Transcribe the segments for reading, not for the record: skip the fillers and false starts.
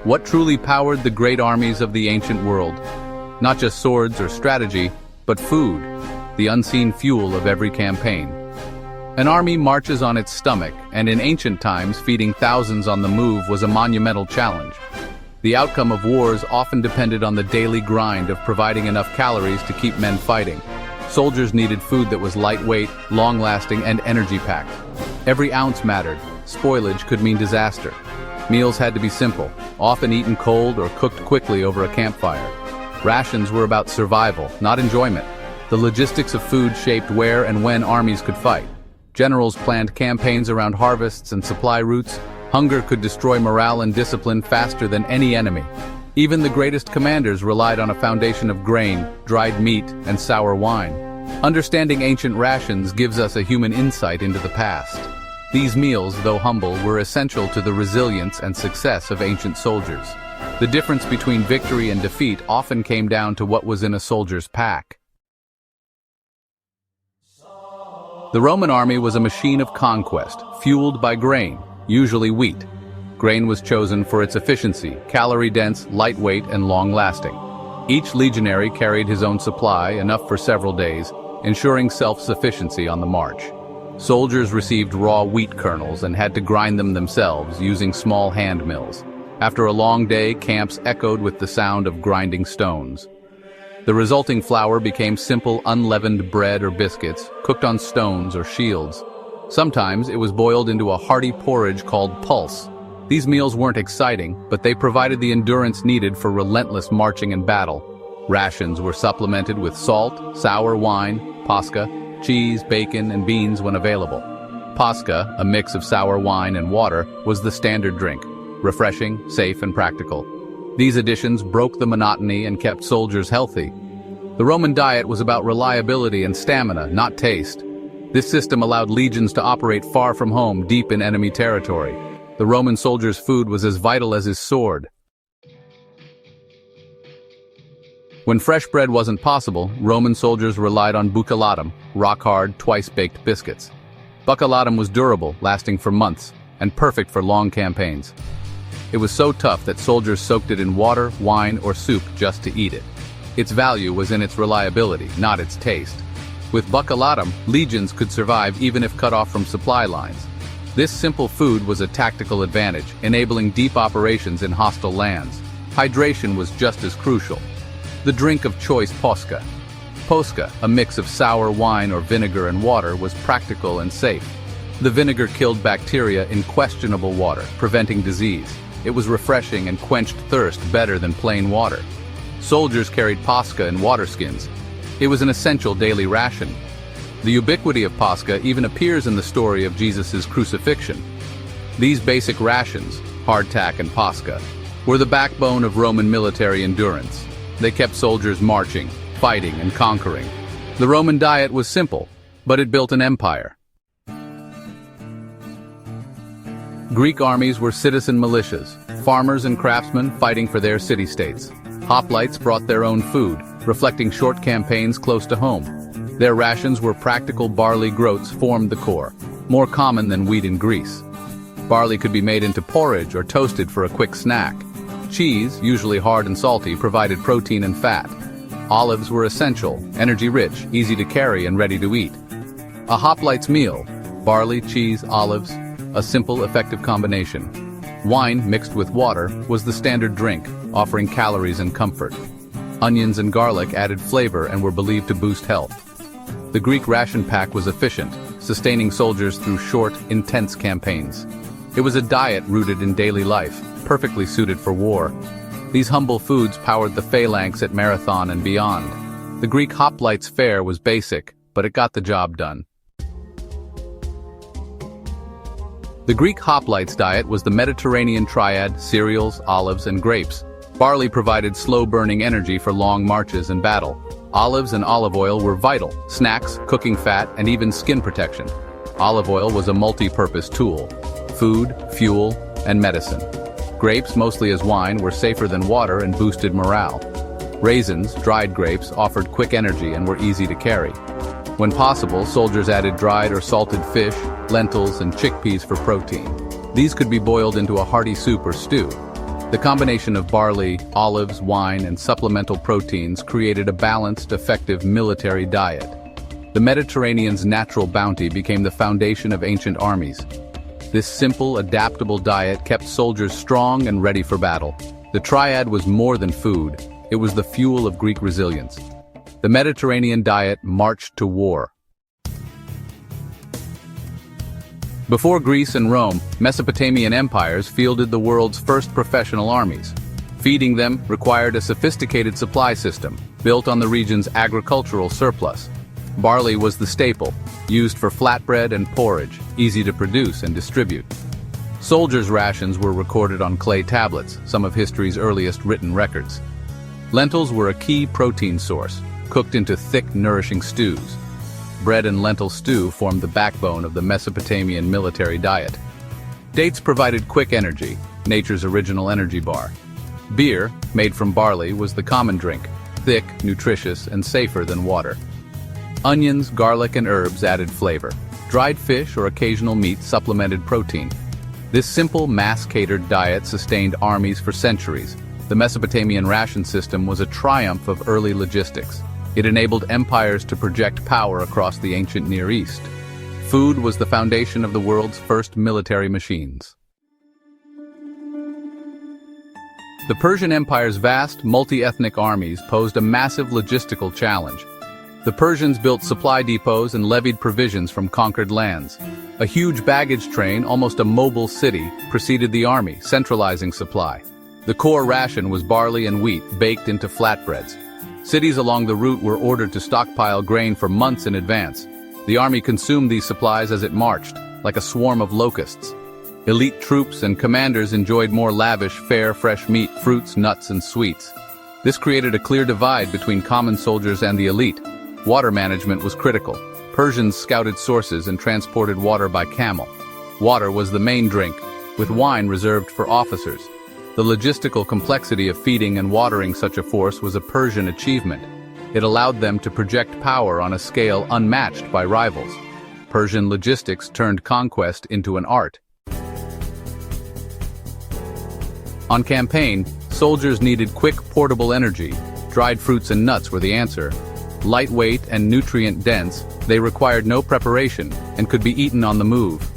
What truly powered the great armies of the ancient world? Not just swords or strategy, but food, the unseen fuel of every campaign. An army marches on its stomach, and in ancient times, feeding thousands on the move was a monumental challenge. The outcome of wars often depended on the daily grind of providing enough calories to keep men fighting. Soldiers needed food that was lightweight, long-lasting, and energy-packed. Every ounce mattered. Spoilage could mean disaster. Meals had to be simple, often eaten cold or cooked quickly over a campfire. Rations were about survival, not enjoyment. The logistics of food shaped where and when armies could fight. Generals planned campaigns around harvests and supply routes. Hunger could destroy morale and discipline faster than any enemy. Even the greatest commanders relied on a foundation of grain, dried meat, and sour wine. Understanding ancient rations gives us a human insight into the past. These meals, though humble, were essential to the resilience and success of ancient soldiers. The difference between victory and defeat often came down to what was in a soldier's pack. The Roman army was a machine of conquest, fueled by grain, usually wheat. Grain was chosen for its efficiency, calorie-dense, lightweight, and long-lasting. Each legionary carried his own supply, enough for several days, ensuring self-sufficiency on the march. Soldiers received raw wheat kernels and had to grind them themselves using small hand mills. After a long day, camps echoed with the sound of grinding stones. The resulting flour became simple, unleavened bread or biscuits, cooked on stones or shields. Sometimes it was boiled into a hearty porridge called pulse. These meals weren't exciting, but they provided the endurance needed for relentless marching and battle. Rations were supplemented with salt, sour wine, pasca, cheese, bacon, and beans when available. Pasca, a mix of sour wine and water, was the standard drink, refreshing, safe, and practical. These additions broke the monotony and kept soldiers healthy. The Roman diet was about reliability and stamina, not taste. This system allowed legions to operate far from home, deep in enemy territory. The Roman soldier's food was as vital as his sword. When fresh bread wasn't possible, Roman soldiers relied on buccellatum, rock-hard, twice-baked biscuits. Buccellatum was durable, lasting for months, and perfect for long campaigns. It was so tough that soldiers soaked it in water, wine, or soup just to eat it. Its value was in its reliability, not its taste. With buccellatum, legions could survive even if cut off from supply lines. This simple food was a tactical advantage, enabling deep operations in hostile lands. Hydration was just as crucial. The drink of choice posca. Posca, a mix of sour wine or vinegar and water, was practical and safe. The vinegar killed bacteria in questionable water, preventing disease. It was refreshing and quenched thirst better than plain water. Soldiers carried posca in water skins. It was an essential daily ration. The ubiquity of pasca even appears in the story of Jesus' crucifixion. These basic rations, hardtack and pasca, were the backbone of Roman military endurance. They kept soldiers marching, fighting, and conquering. The Roman diet was simple, but it built an empire. Greek armies were citizen militias, farmers and craftsmen fighting for their city-states. Hoplites brought their own food, reflecting short campaigns close to home. Their rations were practical barley groats formed the core, more common than wheat in Greece. Barley could be made into porridge or toasted for a quick snack. Cheese, usually hard and salty, provided protein and fat. Olives were essential, energy-rich, easy to carry, and ready to eat. A hoplite's meal: barley, cheese, olives, a simple, effective combination. Wine, mixed with water, was the standard drink, offering calories and comfort. Onions and garlic added flavor and were believed to boost health. The Greek ration pack was efficient, sustaining soldiers through short, intense campaigns. It was a diet rooted in daily life, perfectly suited for war. These humble foods powered the phalanx at Marathon and beyond. The Greek hoplites' fare was basic, but it got the job done. The Greek hoplites' diet was the Mediterranean triad: cereals, olives, and grapes. Barley provided slow-burning energy for long marches and battle. Olives and olive oil were vital: snacks, cooking fat, and even skin protection. Olive oil was a multi-purpose tool: food, fuel, and medicine. Grapes, mostly as wine, were safer than water and boosted morale. Raisins, dried grapes, offered quick energy and were easy to carry. When possible, soldiers added dried or salted fish, lentils, and chickpeas for protein. These could be boiled into a hearty soup or stew. The combination of barley, olives, wine, and supplemental proteins created a balanced, effective military diet. The Mediterranean's natural bounty became the foundation of ancient armies. This simple, adaptable diet kept soldiers strong and ready for battle. The triad was more than food, it was the fuel of Greek resilience. The Mediterranean diet marched to war. Before Greece and Rome, Mesopotamian empires fielded the world's first professional armies. Feeding them required a sophisticated supply system, built on the region's agricultural surplus. Barley was the staple, used for flatbread and porridge, easy to produce and distribute. Soldiers' rations were recorded on clay tablets, some of history's earliest written records. Lentils were a key protein source, cooked into thick, nourishing stews. Bread and lentil stew formed the backbone of the Mesopotamian military diet. Dates provided quick energy, nature's original energy bar. Beer, made from barley, was the common drink, thick, nutritious, and safer than water. Onions, garlic, and herbs added flavor. Dried fish or occasional meat supplemented protein. This simple, mass-catered diet sustained armies for centuries. The Mesopotamian ration system was a triumph of early logistics. It enabled empires to project power across the ancient Near East. Food was the foundation of the world's first military machines. The Persian Empire's vast, multi-ethnic armies posed a massive logistical challenge. The Persians built supply depots and levied provisions from conquered lands. A huge baggage train, almost a mobile city, preceded the army, centralizing supply. The core ration was barley and wheat baked into flatbreads. Cities along the route were ordered to stockpile grain for months in advance. The army consumed these supplies as it marched, like a swarm of locusts. Elite troops and commanders enjoyed more lavish fare, fresh meat, fruits, nuts, and sweets. This created a clear divide between common soldiers and the elite. Water management was critical. Persians scouted sources and transported water by camel. Water was the main drink, with wine reserved for officers. The logistical complexity of feeding and watering such a force was a Persian achievement. It allowed them to project power on a scale unmatched by rivals. Persian logistics turned conquest into an art. On campaign, soldiers needed quick, portable energy. Dried fruits and nuts were the answer. Lightweight and nutrient-dense, they required no preparation and could be eaten on the move.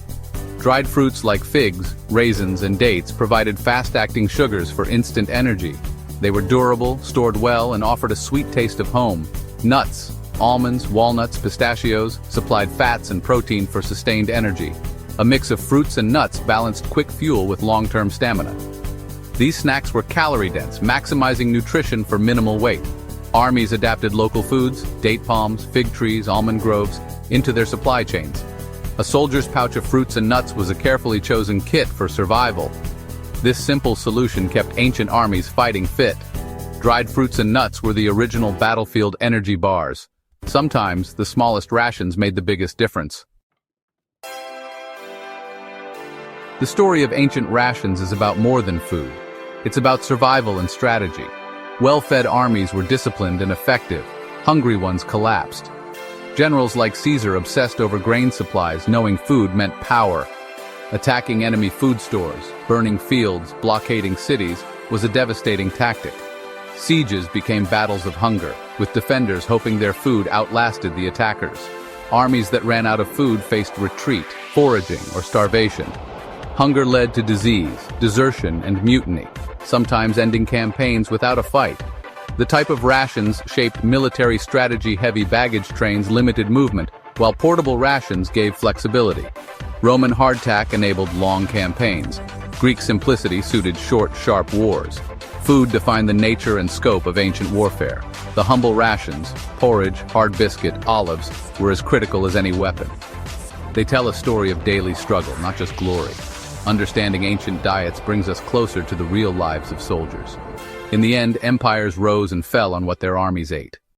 Dried fruits like figs, raisins, and dates provided fast-acting sugars for instant energy. They were durable, stored well, and offered a sweet taste of home. Nuts, almonds, walnuts, pistachios supplied fats and protein for sustained energy. A mix of fruits and nuts balanced quick fuel with long-term stamina. These snacks were calorie-dense, maximizing nutrition for minimal weight. Armies adapted local foods, date palms, fig trees, almond groves, into their supply chains. A soldier's pouch of fruits and nuts was a carefully chosen kit for survival. This simple solution kept ancient armies fighting fit. Dried fruits and nuts were the original battlefield energy bars. Sometimes, the smallest rations made the biggest difference. The story of ancient rations is about more than food. It's about survival and strategy. Well-fed armies were disciplined and effective. Hungry ones collapsed. Generals like Caesar obsessed over grain supplies, knowing food meant power. Attacking enemy food stores, burning fields, blockading cities was a devastating tactic. Sieges became battles of hunger, with defenders hoping their food outlasted the attackers. Armies that ran out of food faced retreat, foraging, or starvation. Hunger led to disease, desertion, and mutiny, sometimes ending campaigns without a fight. The type of rations shaped military strategy-heavy baggage trains limited movement, while portable rations gave flexibility. Roman hardtack enabled long campaigns. Greek simplicity suited short, sharp wars. Food defined the nature and scope of ancient warfare. The humble rations, porridge, hard biscuit, olives, were as critical as any weapon. They tell a story of daily struggle, not just glory. Understanding ancient diets brings us closer to the real lives of soldiers. In the end, empires rose and fell on what their armies ate.